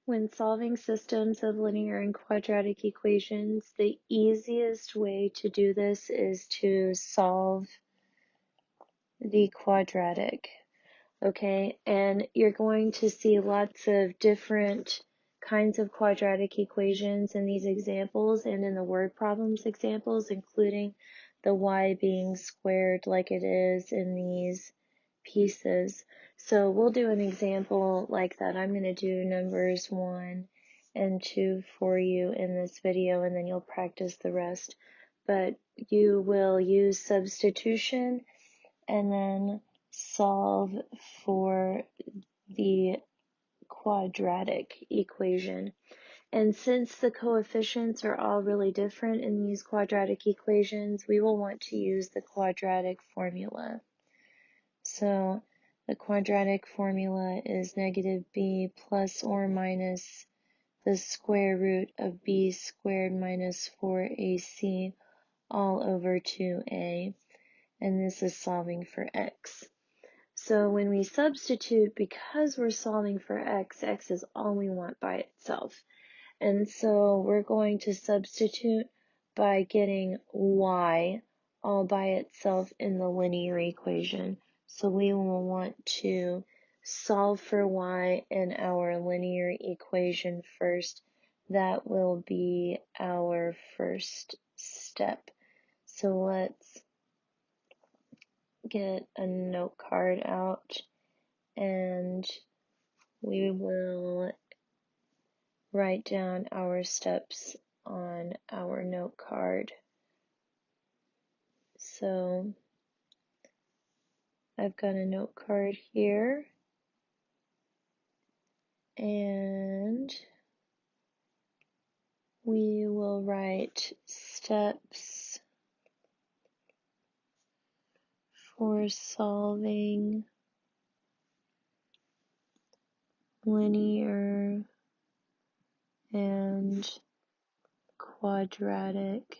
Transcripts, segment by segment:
When solving systems of linear and quadratic equations, the easiest way to do this is to solve the quadratic, okay? And you're going to see lots of different kinds of quadratic equations in these examples and in the word problems examples, including the y being squared like it is in these pieces. So we'll do an example like that. I'm going to do numbers 1 and 2 for you in this video, and then you'll practice the rest. But you will use substitution and then solve for the quadratic equation. And since the coefficients are all really different in these quadratic equations, we will want to use the quadratic formula. So the quadratic formula is negative b plus or minus the square root of b squared minus 4ac all over 2a, and this is solving for x. So when we substitute, because we're solving for x, x is all we want by itself. And so we're going to substitute by getting y all by itself in the linear equation. So we will want to solve for y in our linear equation first. That will be our first step. So let's get a note card out and we will write down our steps on our note card. So I've got a note card here, and we will write steps for solving linear and quadratic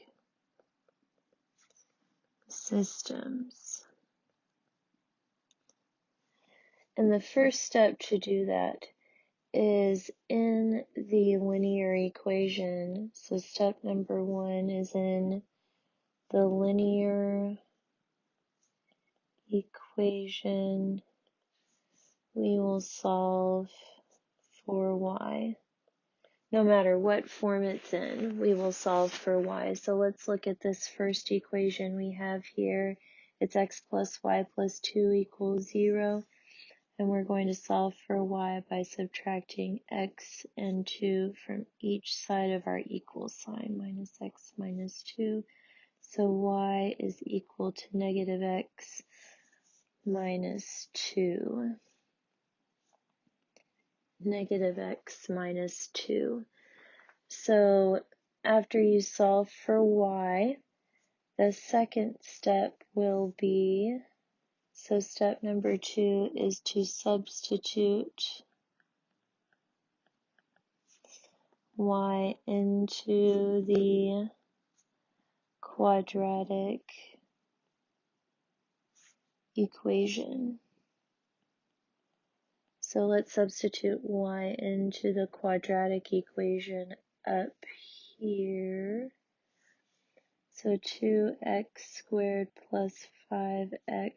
systems. And the first step to do that is in the linear equation. So step number 1 is in the linear equation. We will solve for y. No matter what form it's in, we will solve for y. So let's look at this first equation we have here. It's x plus y plus 2 equals 0. And we're going to solve for y by subtracting x and 2 from each side of our equal sign, minus x minus 2. So y is equal to negative x minus 2. Negative x minus 2. So after you solve for y, the second step will be, so step number 2 is to substitute y into the quadratic equation. So let's substitute y into the quadratic equation up here. So 2x squared plus 5x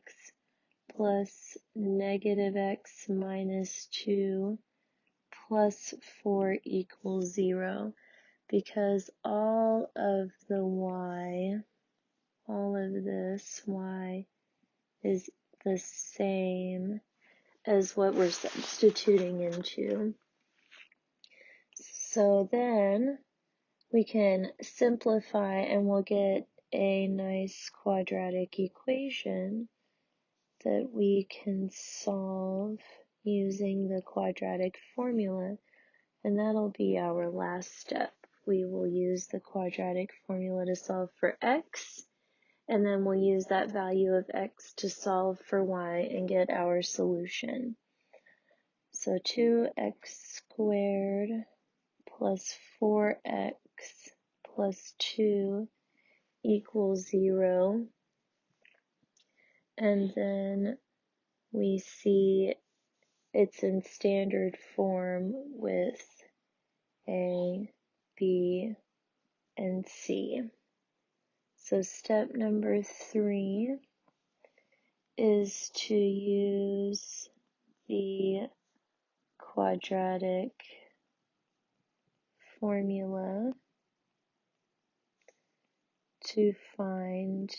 plus negative x minus 2 plus 4 equals 0, because all of the y, all of this y is the same as what we're substituting into. So then we can simplify and we'll get a nice quadratic equation that we can solve using the quadratic formula, and that'll be our last step. We will use the quadratic formula to solve for x, and then we'll use that value of x to solve for y and get our solution. So 2x squared plus 4x plus 2 equals 0. And then we see it's in standard form with A, B, and C. So step number 3 is to use the quadratic formula to find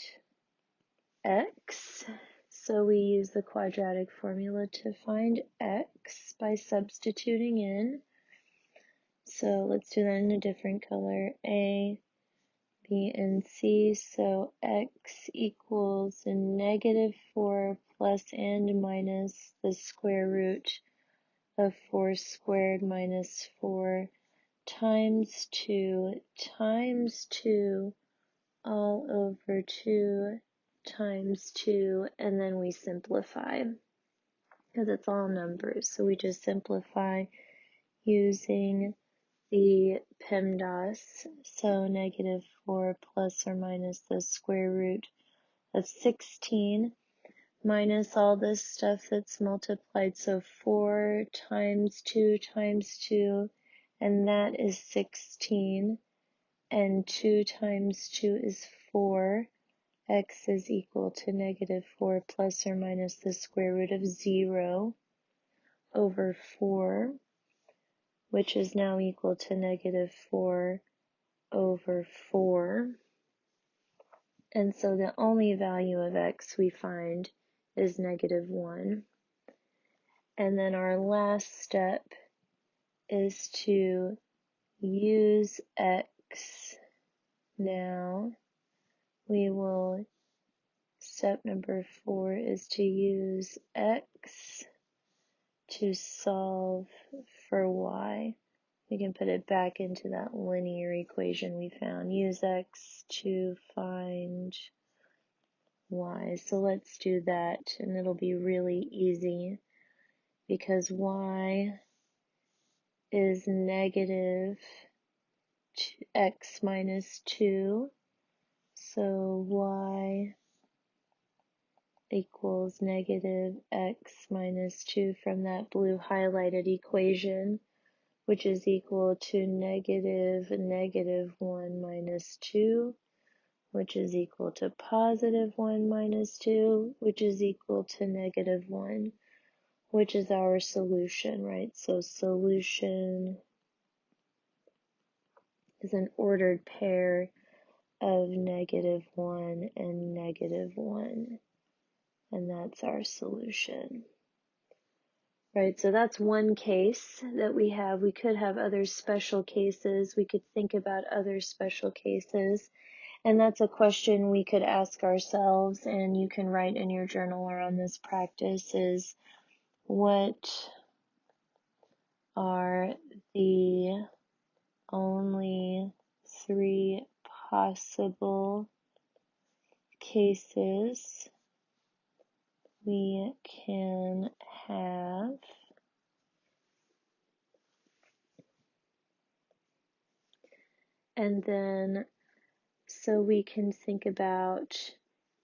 x. So we use the quadratic formula to find x by substituting in. So let's do that in a different color. A, B, and C. So x equals -4 plus and minus the square root of 4 squared minus 4 times 2 all over 2 times 2, and then we simplify because it's all numbers. So we just simplify using the PEMDAS. So -4 plus or minus the square root of 16 minus all this stuff that's multiplied. So 4 times 2 times 2, and that is 16. And 2 times 2 is 4. X is equal to -4 plus or minus the square root of 0 over 4, which is now equal to -4 over 4. And so the only value of x we find is -1. And then our last step is to use x. Now we will, step number 4 is to use x to solve for y. We can put it back into that linear equation we found. Use x to find y. So let's do that, and it'll be really easy because y is negative x minus 2. So y equals negative x minus 2 from that blue highlighted equation, which is equal to -1 minus 2, which is equal to +1 minus 2, which is equal to -1, which is our solution, right? So solution is an ordered pair of -1 and -1, and that's our solution. Right, so that's one case that we have. We could have other special cases. We could think about other special cases. And that's a question we could ask ourselves, and you can write in your journal or on this practice is, what are the only 3 possible cases we can have and then so we can think about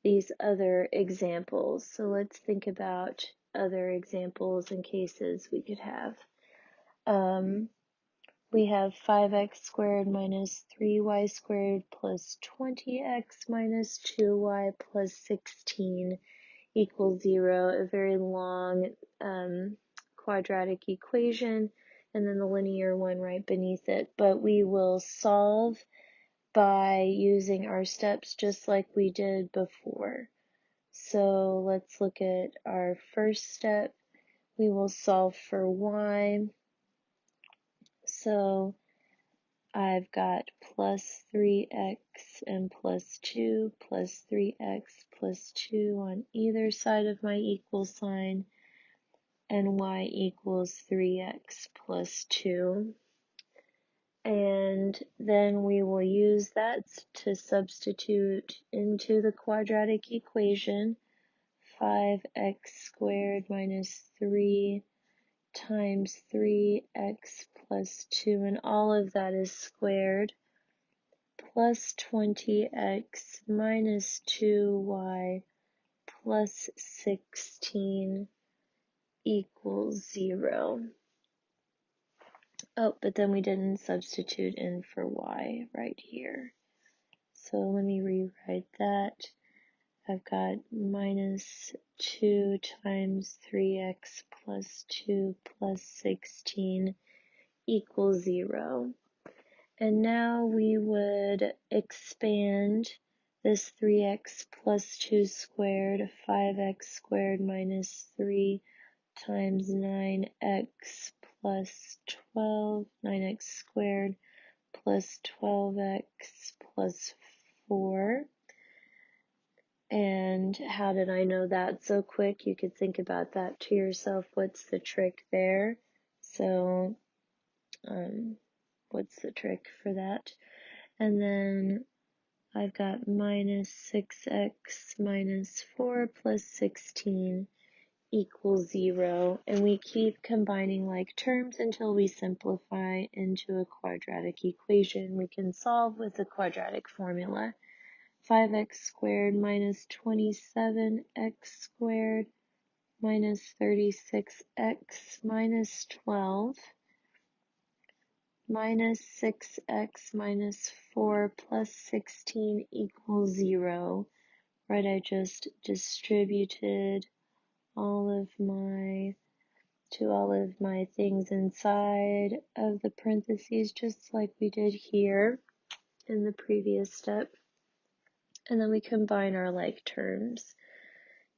these other examples. So let's think about other examples and cases we could have. We have 5x squared minus 3y squared plus 20x minus 2y plus 16 equals 0, a very long quadratic equation, and then the linear one right beneath it. But we will solve by using our steps just like we did before. So let's look at our first step. We will solve for y. So I've got plus 3x and plus 2 plus 3x plus 2 on either side of my equal sign, and y equals 3x plus 2. And then we will use that to substitute into the quadratic equation. 5x squared minus 3 times 3x plus 2, and all of that is squared, plus 20x minus 2y plus 16 equals 0. Oh, but then we didn't substitute in for y right here. So let me rewrite that. I've got minus 2 times 3x plus 2 plus 16 equals 0. And now we would expand this 3x plus 2 squared, 5x squared minus 3 times 9x plus 12, 9x squared plus 12x plus 4. And how did I know that so quick? You could think about that to yourself. What's the trick there? So, what's the trick for that? And then I've got minus 6x minus 4 plus 16 equals 0. And we keep combining like terms until we simplify into a quadratic equation. We can solve with the quadratic formula. 5x squared minus 27x squared minus 36x minus 12 minus 6x minus 4 plus 16 equals 0. Right, I just distributed all of my things inside of the parentheses just like we did here in the previous step. And then we combine our like terms.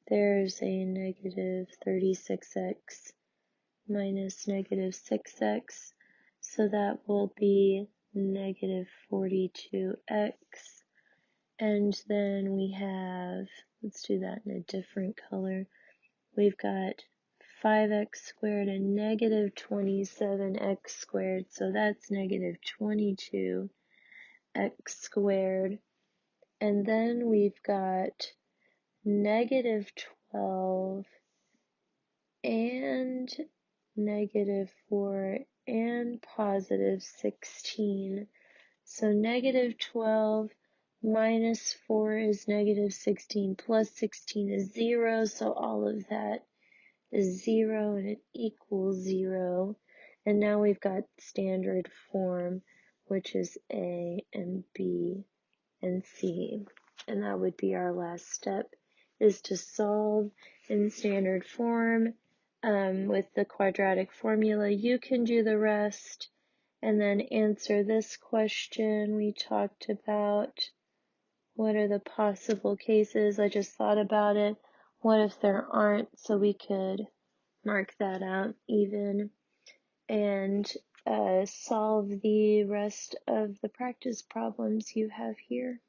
There's a negative 36x minus negative 6x, so that will be negative 42x. And then we have, let's do that in a different color. We've got 5x squared and negative 27x squared, so that's negative 22x squared. And then we've got negative 12 and negative 4 and positive 16. So negative 12 minus 4 is negative 16 plus 16 is 0. So all of that is 0 and it equals 0. And now we've got standard form, which is A and B and C. And that would be our last step, is to solve in standard form with the quadratic formula. You can do the rest and then answer this question we talked about. What are the possible cases? I just thought about it. What if there aren't? So we could mark that out even and solve the rest of the practice problems you have here.